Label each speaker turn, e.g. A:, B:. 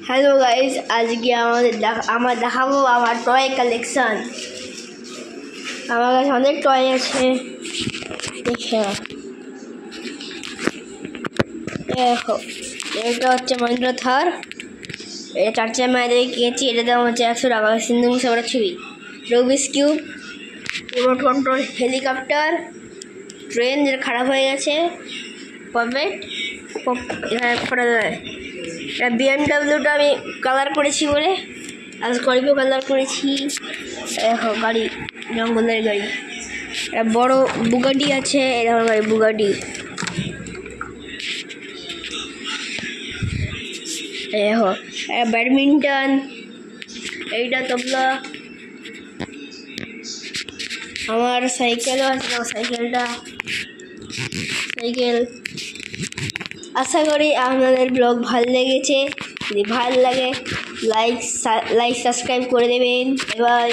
A: Hello guys, আজকে আমার দেখাবো আমার টয় কালেকশন। আমার কাছে অনেক টয় আছে, দেখে দেখো। এটা হচ্ছে মহেন্দ্র থার, এটা 4 মায়েদের কিনেছি। এটা দাম হচ্ছে 100 টাকা। সিন্ধু মুসাফরের ছবি, Rubik's cube, remote control helicopter, train যেটা খারাপ হয়ে গেছে, পপেট এখানে ফোটা যায়। এটা বিএমডাব্লিউটা আমি কালার করেছি বলে, আর স্করপিও কালার করেছি। দেখো গাড়ি, জঙ্গলের গাড়ি। এটা বড় বুগাটি আছে, এরকম গাড়ি বুগাটি। দেখো এটা ব্যাডমিন্টন, এইটা তবলা। আমার সাইকেলও আছে, সাইকেল। আশা করি আপনাদের ব্লগ ভালো লেগেছে। যদি ভালো লাগে লাইক সাবস্ক্রাইব করে দেবেন। বাই।